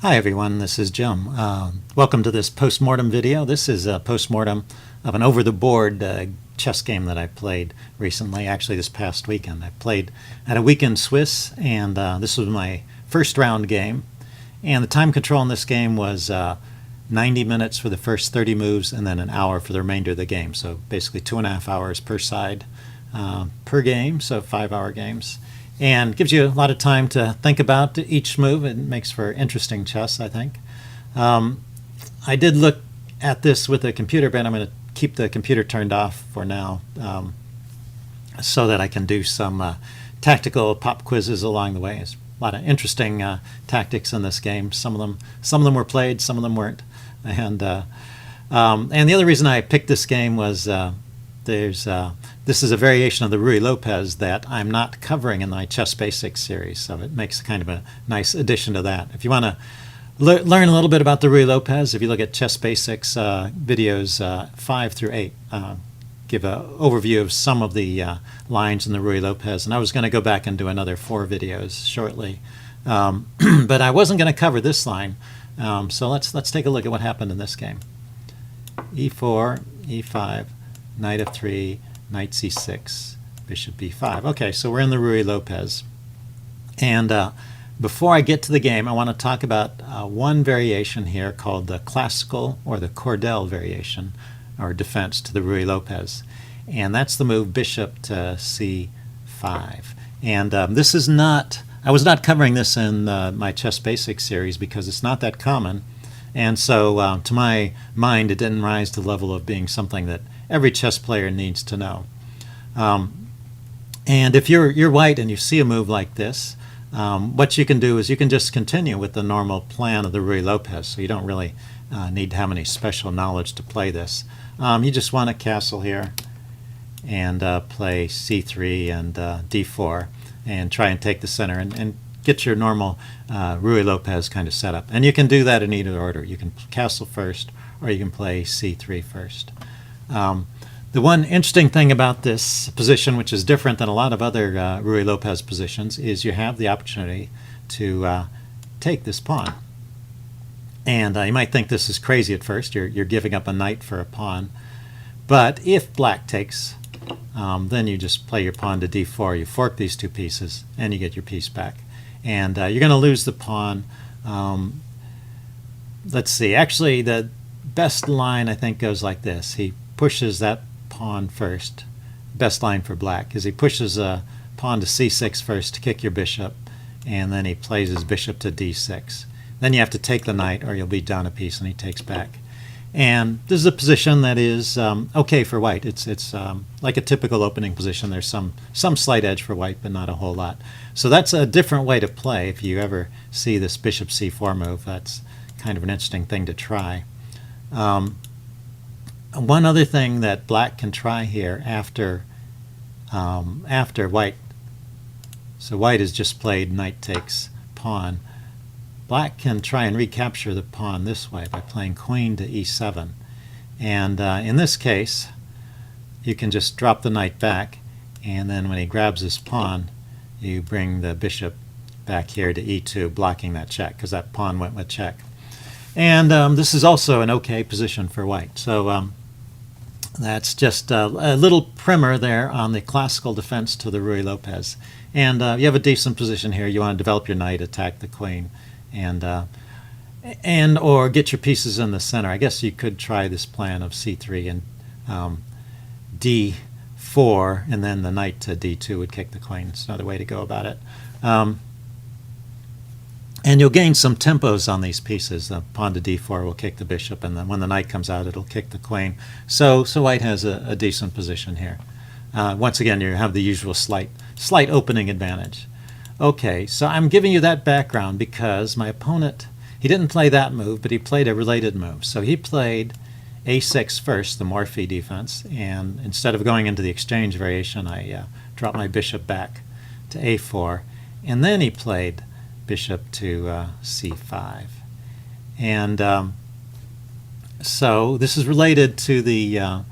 Hi everyone, this is Jim. Welcome to this postmortem video. This is a postmortem of an over-the-board chess game that I played recently, actually this past weekend. I played at a weekend Swiss, and this was my first round game. And the time control in this game was 90 minutes for the first 30 moves and then an hour for the remainder of the game. So basically 2.5 hours per side per game, so 5-hour games. And gives you a lot of time to think about each move. It makes for interesting chess, I think. I did look at this with a computer, but I'm going to keep the computer turned off for now so that I can do some tactical pop quizzes along the way. There's a lot of interesting tactics in this game. Some of them were played, some of them weren't. And the other reason I picked this game was this is a variation of the Ruy Lopez that I'm not covering in my Chess Basics series, so it makes kind of a nice addition to that. If you want to learn a little bit about the Ruy Lopez, if you look at Chess Basics videos 5 through 8, give an overview of some of the lines in the Ruy Lopez, and I was going to go back and do another 4 videos shortly, but I wasn't going to cover this line, so let's take a look at what happened in this game. E4, E5, Knight F3, Knight C6, Bishop B5. Okay, so we're in the Ruy Lopez. And before I get to the game, I want to talk about one variation here called the classical or the Cordel variation, or defense to the Ruy Lopez. And that's the move Bishop to C5. And this is not, I was not covering this in my Chess Basics series because it's not that common. And so to my mind, it didn't rise to the level of being something that every chess player needs to know. And if you're white and you see a move like this, what you can do is you can just continue with the normal plan of the Ruy Lopez, so you don't really need to have any special knowledge to play this. You just want to castle here and play C3 and D4 and try and take the center and get your normal Ruy Lopez kind of setup. And you can do that in either order. You can castle first or you can play C3 first. The one interesting thing about this position, which is different than a lot of other Ruy Lopez positions, is you have the opportunity to take this pawn. And you might think this is crazy at first. You're giving up a knight for a pawn. But if black takes, then you just play your pawn to D4. You fork these two pieces, and you get your piece back. And you're going to lose the pawn. Let's see. Actually, the best line, I think, goes like this. He pushes that pawn first. Best line for black is he pushes a pawn to C6 first to kick your bishop, and then he plays his bishop to D6. Then you have to take the knight or you'll be down a piece, and he takes back. And this is a position that is okay for white. It's like a typical opening position. There's some slight edge for white, but not a whole lot. So that's a different way to play. If you ever see this bishop C4 move, that's kind of an interesting thing to try. One other thing that black can try here after white, so white has just played knight takes pawn. Black can try and recapture the pawn this way by playing queen to E7. And in this case, you can just drop the knight back, and then when he grabs his pawn, you bring the bishop back here to E2, blocking that check, because that pawn went with check. And this is also an okay position for white. So that's just a little primer there on the classical defense to the Ruy Lopez. And you have a decent position here. You want to develop your knight, attack the queen, and or get your pieces in the center. I guess you could try this plan of C3 and D4, and then the knight to D2 would kick the queen. It's another way to go about it. And you'll gain some tempos on these pieces. The pawn to D4 will kick the bishop, and then when the knight comes out, it'll kick the queen. So white has a decent position here. Once again, you have the usual slight opening advantage. Okay, so I'm giving you that background because my opponent, he didn't play that move, but he played a related move. So he played A6 first, the Morphy defense, and instead of going into the exchange variation, I dropped my bishop back to A4, and then he played bishop to C5. And so this is related to the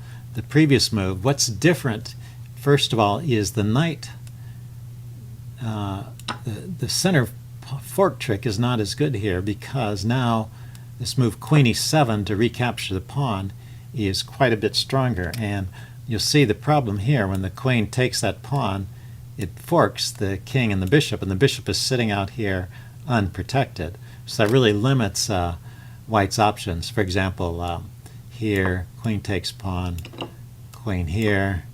previous move. What's different, first of all, is the knight, the center fork trick is not as good here, because now this move queen e7 to recapture the pawn is quite a bit stronger. And you'll see the problem here: when the queen takes that pawn, it forks the king and the bishop is sitting out here unprotected. So that really limits White's options. For example, here, queen takes pawn, queen here,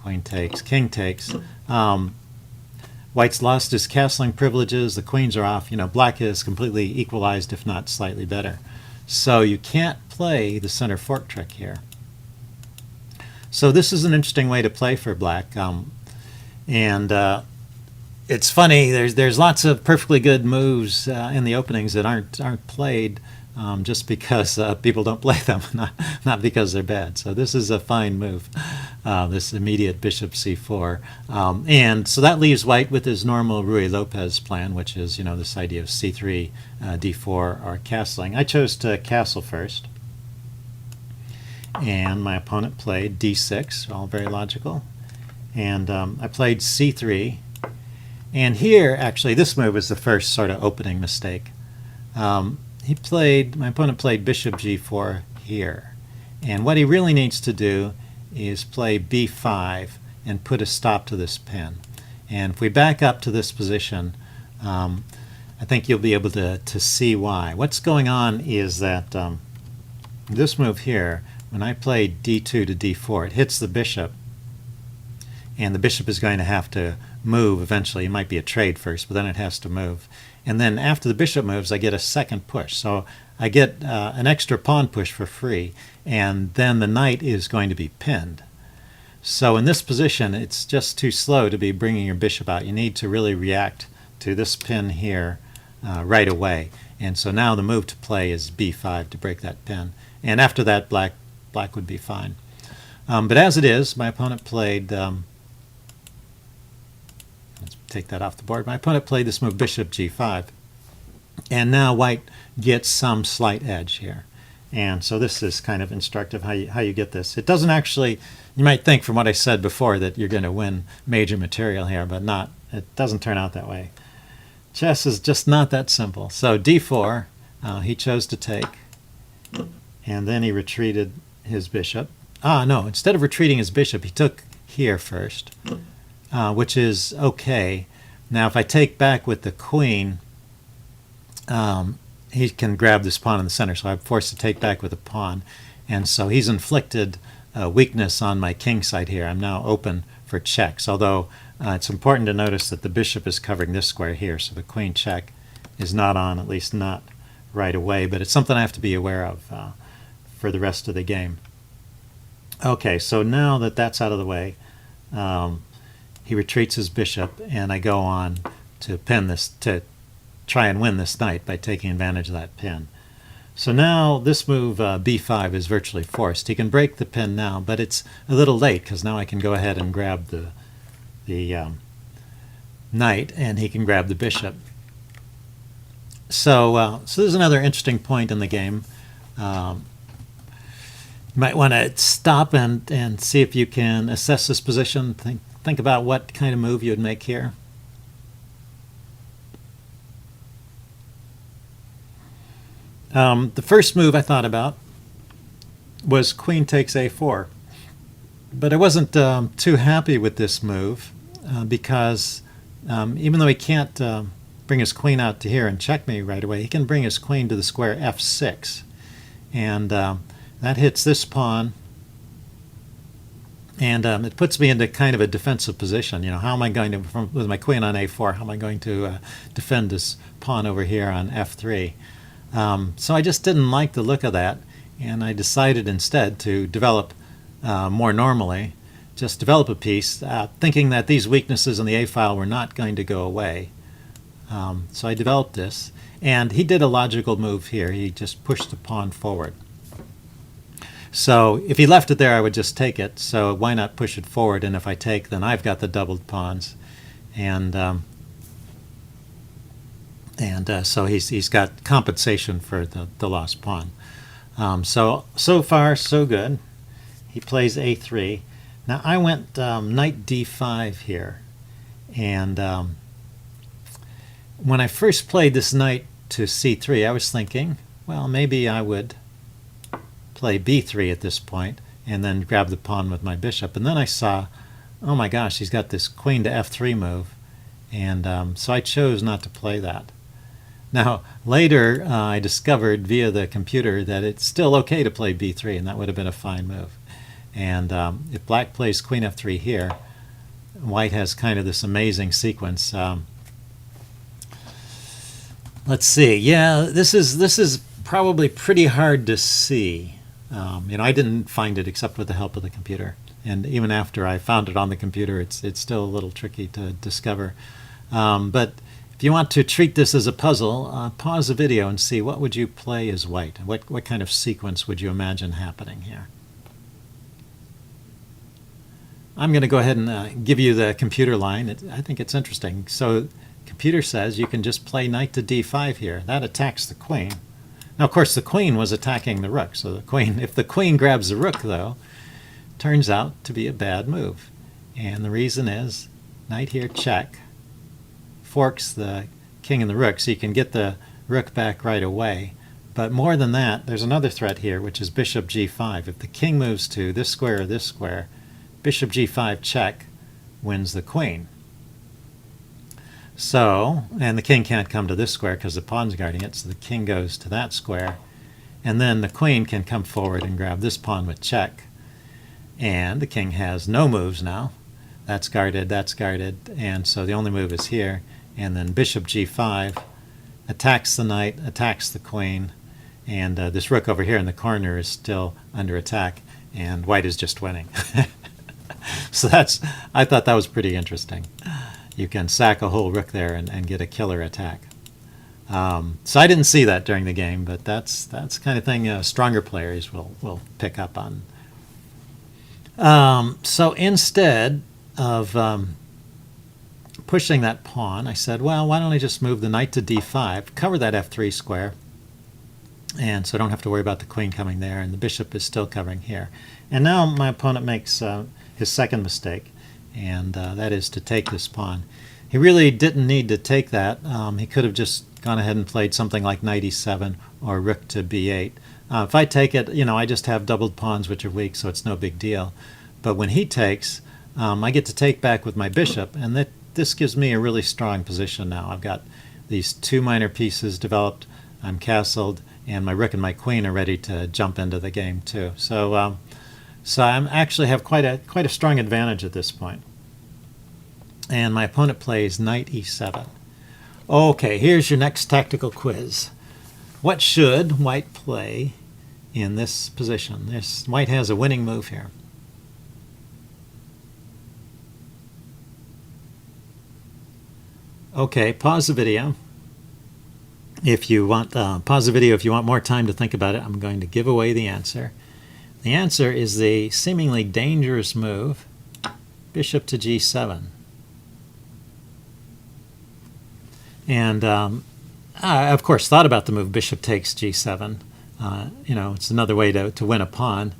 queen takes, king takes. White's lost his castling privileges, the queens are off. Black is completely equalized, if not slightly better. So you can't play the center fork trick here. So this is an interesting way to play for Black. It's funny, there's lots of perfectly good moves in the openings that aren't played just because people don't play them, not because they're bad. So this is a fine move, this immediate bishop c4. And so that leaves White with his normal Ruy Lopez plan, which is this idea of c3, d4, or castling. I chose to castle first, and my opponent played d6, all very logical. And I played c3. And here, actually, this move was the first sort of opening mistake. My opponent played bishop g4 here. And what he really needs to do is play b5 and put a stop to this pin. And if we back up to this position, I think you'll be able to see why. What's going on is that this move here, when I play d2 to d4, it hits the bishop. And the bishop is going to have to move eventually. It might be a trade first, but then it has to move. And then after the bishop moves, I get a second push. So I get an extra pawn push for free, and then the knight is going to be pinned. So in this position, it's just too slow to be bringing your bishop out. You need to really react to this pin here right away. And so now the move to play is b5 to break that pin. And after that, black would be fine. But as it is, my opponent played... let's take that off the board. My opponent played this move bishop g5, and now White gets some slight edge here. And so this is kind of instructive how you get this. It doesn't actually, you might think from what I said before that you're going to win major material here, but not. It doesn't turn out that way. Chess is just not that simple. So d4, he chose to take, and then he retreated his bishop. No, instead of retreating his bishop, he took here first. Which is okay. Now if I take back with the queen, he can grab this pawn in the center, so I'm forced to take back with a pawn. And so he's inflicted weakness on my king side here. I'm now open for checks, although it's important to notice that the bishop is covering this square here, so the queen check is not on, at least not right away, but it's something I have to be aware of for the rest of the game. Okay, so now that that's out of the way, he retreats his bishop, and I go on to pin this, to try and win this knight by taking advantage of that pin. So now this move b5 is virtually forced. He can break the pin now, but it's a little late because now I can go ahead and grab the knight, and he can grab the bishop. So there's another interesting point in the game. You might want to stop and see if you can assess this position. Think about what kind of move you would make here. The first move I thought about was queen takes a4. But I wasn't too happy with this move because even though he can't bring his queen out to here and check me right away, he can bring his queen to the square f6. And that hits this pawn. And it puts me into kind of a defensive position. How am I going to, with my queen on a4, how am I going to defend this pawn over here on f3? So I just didn't like the look of that, and I decided instead to develop more normally, just develop a piece, thinking that these weaknesses in the A file were not going to go away. So I developed this, and he did a logical move here. He just pushed the pawn forward. So if he left it there, I would just take it. So why not push it forward? And if I take, then I've got the doubled pawns, and so he's got compensation for the lost pawn. So far, so good. He plays a3. Now I went knight d5 here, and when I first played this knight to c3, I was thinking, well, maybe I would play b3 at this point and then grab the pawn with my bishop. And then I saw, oh my gosh, he's got this queen to f3 move, and so I chose not to play that. Now, later I discovered via the computer that it's still okay to play b3, and that would have been a fine move. And if black plays queen f3 here, white has kind of this amazing sequence. Let's see. Yeah, this is probably pretty hard to see. I didn't find it except with the help of the computer, and even after I found it on the computer, it's still a little tricky to discover. But if you want to treat this as a puzzle, pause the video and see what would you play as white. What kind of sequence would you imagine happening here? I'm going to go ahead and give you the computer line. I think it's interesting. So computer says you can just play knight to d5 here. That attacks the queen. Now, of course, the queen was attacking the rook. So the queen, if the queen grabs the rook, though, turns out to be a bad move. And the reason is knight here, check, forks the king and the rook, so you can get the rook back right away. But more than that, there's another threat here, which is bishop g5. If the king moves to this square or this square, bishop g5 check wins the queen. So, and the king can't come to this square because the pawn's guarding it, so the king goes to that square. And then the queen can come forward and grab this pawn with check. And the king has no moves now. That's guarded, and so the only move is here. And then bishop g5 attacks the knight, attacks the queen, and this rook over here in the corner is still under attack, and white is just winning. So I thought that was pretty interesting. You can sack a whole rook there and get a killer attack. So I didn't see that during the game, but that's the kind of thing stronger players will pick up on. So instead of pushing that pawn, I said, well, why don't I just move the knight to d5, cover that f3 square, and so I don't have to worry about the queen coming there, and the bishop is still covering here. And now my opponent makes his second mistake, and that is to take this pawn. He really didn't need to take that. He could have just gone ahead and played something like knight e7 or rook to b8. If I take it, I just have doubled pawns which are weak, so it's no big deal. But when he takes, I get to take back with my bishop, and this gives me a really strong position now. I've got these two minor pieces developed, I'm castled, and my rook and my queen are ready to jump into the game too. So I actually have quite a strong advantage at this point. And my opponent plays knight e7. Okay, here's your next tactical quiz. What should white play in this position? White has a winning move here. Okay, pause the video. If you want pause the video if you want more time to think about it. I'm going to give away the answer. The answer is the seemingly dangerous move, bishop to g7. And I, of course, thought about the move bishop takes g7. It's another way to win a pawn.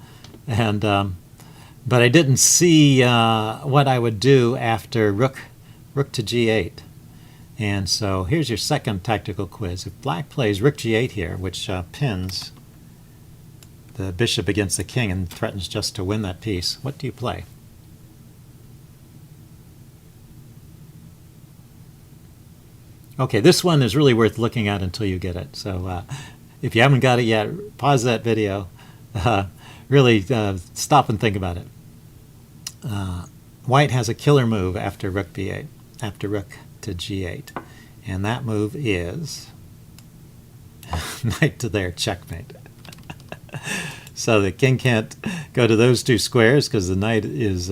And but I didn't see what I would do after rook to g8. And so here's your second tactical quiz. If black plays rook g8 here, which pins the bishop against the king and threatens just to win that piece, what do you play? Okay, this one is really worth looking at until you get it. So if you haven't got it yet, pause that video. Really stop and think about it. White has a killer move after rook b8, after rook to g8, and that move is knight to there, checkmate. So the king can't go to those two squares because the knight is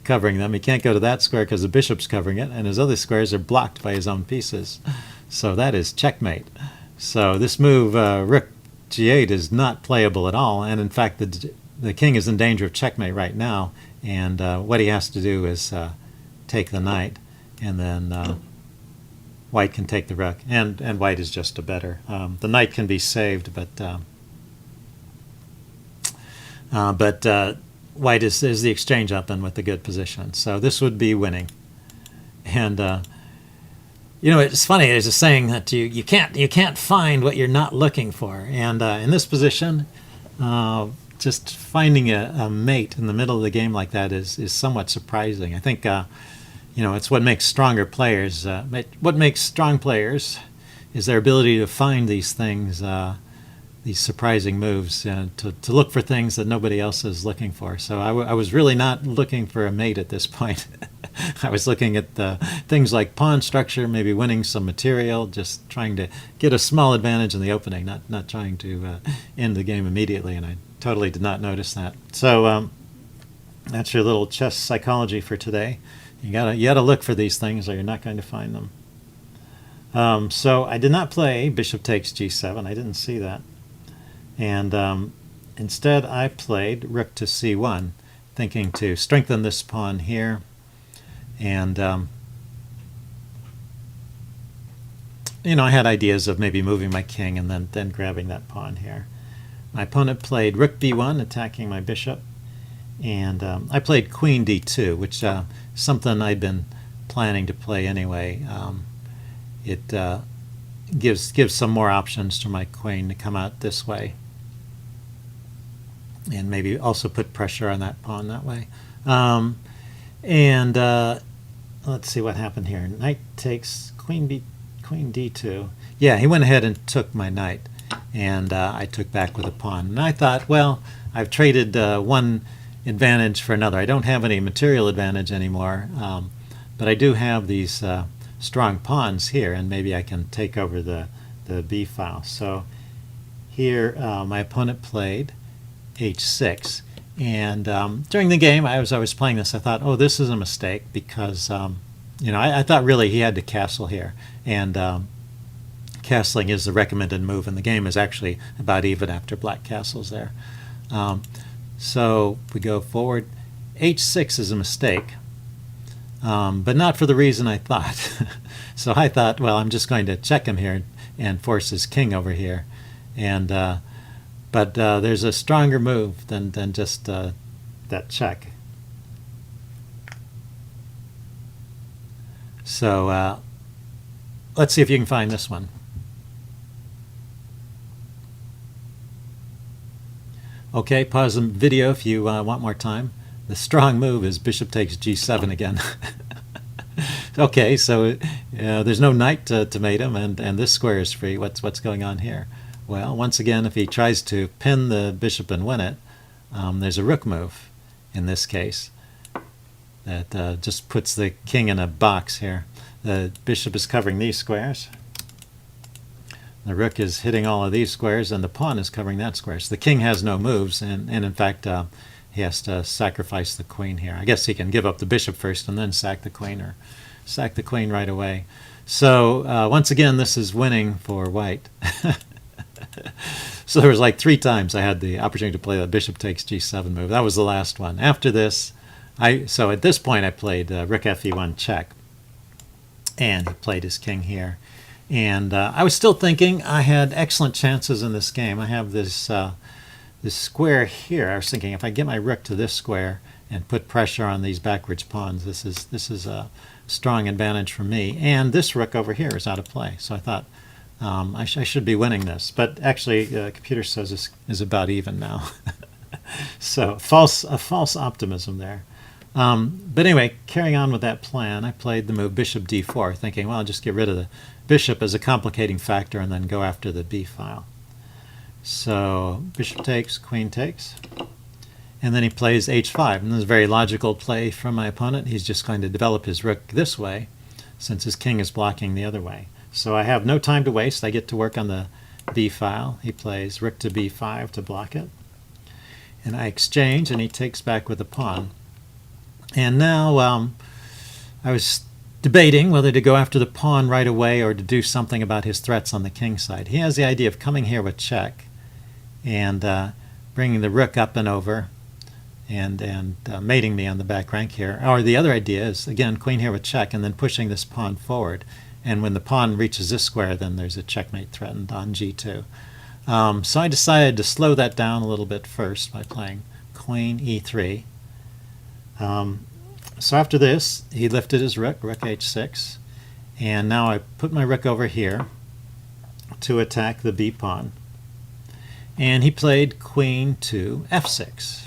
covering them. He can't go to that square because the bishop's covering it, and his other squares are blocked by his own pieces. So that is checkmate. So this move, rook g8, is not playable at all, and in fact the king is in danger of checkmate right now, and what he has to do is take the knight, and then white can take the rook, and white is just a better. The knight can be saved, but white is the exchange up and with the good position. So this would be winning. And You know, it's funny. There's a saying that you can't find what you're not looking for, and in this position, just finding a mate in the middle of the game like that is somewhat surprising. I think it's what makes stronger players. What makes strong players is their ability to find these things, these surprising moves, to look for things that nobody else is looking for. So I was really not looking for a mate at this point. I was looking at things like pawn structure, maybe winning some material, just trying to get a small advantage in the opening, not trying to end the game immediately, and I totally did not notice that. So that's your little chess psychology for today. You gotta look for these things, or you're not going to find them. So I did not play bishop takes g7. I didn't see that, and instead I played rook to c1, thinking to strengthen this pawn here. And I had ideas of maybe moving my king and then grabbing that pawn here. My opponent played rook b1, attacking my bishop, and I played queen d2, which is something I'd been planning to play anyway. It gives some more options to my queen to come out this way, and maybe also put pressure on that pawn that way. Let's see what happened here. Knight takes queen d2. Yeah, he went ahead and took my knight, and I took back with a pawn. And I thought, well, I've traded one advantage for another. I don't have any material advantage anymore, but I do have these strong pawns here, and maybe I can take over the b file. So here my opponent played h6. And during the game, I was playing this, I thought, oh, this is a mistake, because I thought really he had to castle here, and castling is the recommended move, and the game is actually about even after black castles there. So we go forward. h6 is a mistake, but not for the reason I thought. So I thought, well, I'm just going to check him here and force his king over here, and but there's a stronger move than just that check. So let's see if you can find this one. Okay, pause the video if you want more time. The strong move is bishop takes g7 again. Okay, so there's no knight to mate him, and this square is free. What's going on here? Well, once again, if he tries to pin the bishop and win it, there's a rook move in this case that just puts the king in a box here. The bishop is covering these squares. The rook is hitting all of these squares, and the pawn is covering that square. So the king has no moves, and in fact, he has to sacrifice the queen here. I guess he can give up the bishop first and then sack the queen, or sack the queen right away. So once again, this is winning for white. So there was like 3 times I had the opportunity to play the bishop takes g7 move. That was the last one. After this, so at this point I played rook fe1 check, and he played his king here. And I was still thinking I had excellent chances in this game. I have this this square here. I was thinking if I get my rook to this square and put pressure on these backwards pawns, this is a strong advantage for me. And this rook over here is out of play. So I thought I should be winning this. But actually, the computer says this is about even now. So a false optimism there. But anyway, carrying on with that plan, I played the move bishop d4, thinking, well, I'll just get rid of the bishop as a complicating factor and then go after the b file. So bishop takes, queen takes, and then he plays h5. And this is a very logical play from my opponent. He's just going to develop his rook this way, since his king is blocking the other way. So I have no time to waste. I get to work on the b file. He plays rook to b5 to block it. And I exchange, and he takes back with a pawn. And now I was debating whether to go after the pawn right away or to do something about his threats on the king side. He has the idea of coming here with check and bringing the rook up and over and mating me on the back rank here. Or the other idea is, again, queen here with check and then pushing this pawn forward. And when the pawn reaches this square, then there's a checkmate threatened on g2. So I decided to slow that down a little bit first by playing queen e3. So after this, he lifted his rook, rook h6, And now I put my rook over here to attack the b pawn. And he played queen to f6.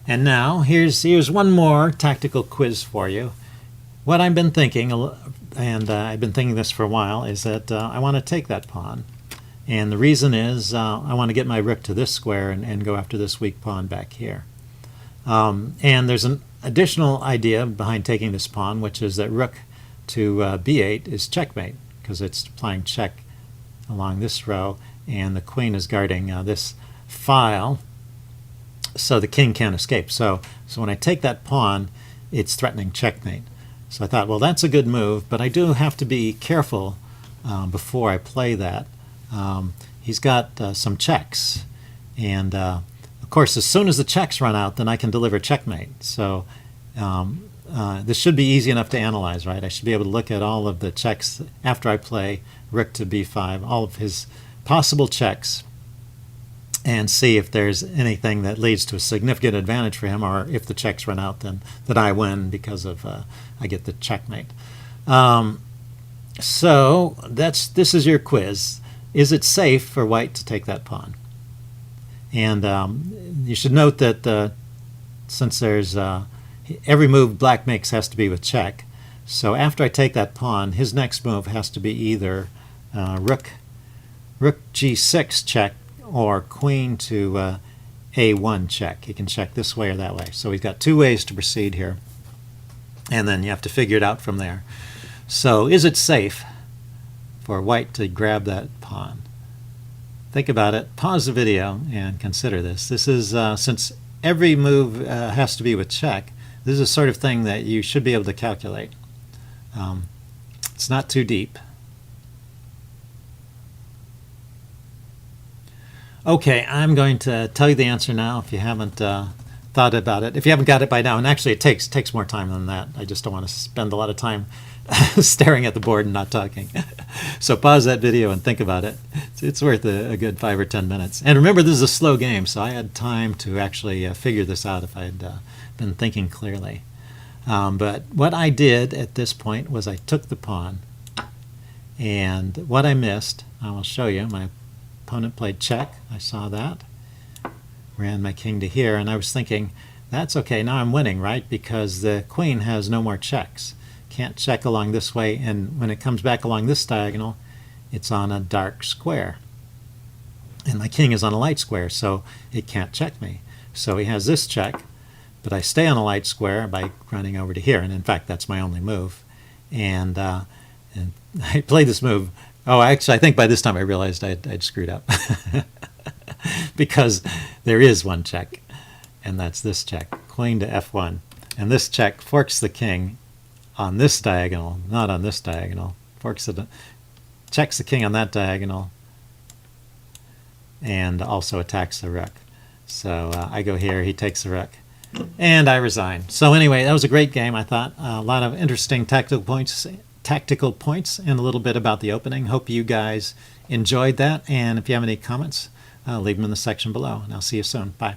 And now here's one more tactical quiz for you. What I've been thinking, and I've been thinking this for a while, is that I want to take that pawn. And the reason is I want to get my rook to this square and go after this weak pawn back here. And there's an additional idea behind taking this pawn, which is that rook to b8 is checkmate, because it's applying check along this row, and the queen is guarding this file, so the king can't escape. So when I take that pawn, it's threatening checkmate. So I thought, well, that's a good move, but I do have to be careful before I play that. He's got some checks, and of course, as soon as the checks run out, then I can deliver checkmate. So this should be easy enough to analyze, right? I should be able to look at all of the checks after I play rook to b5, all of his possible checks, and see if there's anything that leads to a significant advantage for him, or if the checks run out, then that I win because of I get the checkmate. So this is your quiz. Is it safe for white to take that pawn? And you should note that since there's every move black makes has to be with check, so after I take that pawn, his next move has to be either rook g6 check or queen to a1 check. He can check this way or that way. So he's got two ways to proceed here, and then you have to figure it out from there. So is it safe for white to grab that pawn? Think about it. Pause the video and consider this. This is, since every move has to be with check, this is the sort of thing that you should be able to calculate. It's not too deep. Okay, I'm going to tell you the answer now if you haven't thought about it. If you haven't got it by now, and actually it takes more time than that. I just don't want to spend a lot of time staring at the board and not talking. So pause that video and think about it. It's worth a good 5 or 10 minutes. And remember, this is a slow game, so I had time to actually figure this out if I had been thinking clearly. But what I did at this point was I took the pawn, and what I missed, I will show you. My opponent played check. I saw that. Ran my king to here, and I was thinking, that's okay, now I'm winning, right? Because the queen has no more checks. Can't check along this way, and when it comes back along this diagonal, it's on a dark square. And my king is on a light square, so it can't check me. So he has this check, but I stay on a light square by running over to here, and in fact that's my only move. And I played this move. Oh, actually, I think by this time I realized I'd screwed up. Because there is one check, and that's this check, queen to f1. And this check forks the king on this diagonal, not on this diagonal. Checks the king on that diagonal, and also attacks the rook. So I go here, he takes the rook, and I resign. So anyway, that was a great game, I thought. A lot of interesting tactical points, and a little bit about the opening. Hope you guys enjoyed that, and if you have any comments, leave them in the section below, and I'll see you soon. Bye.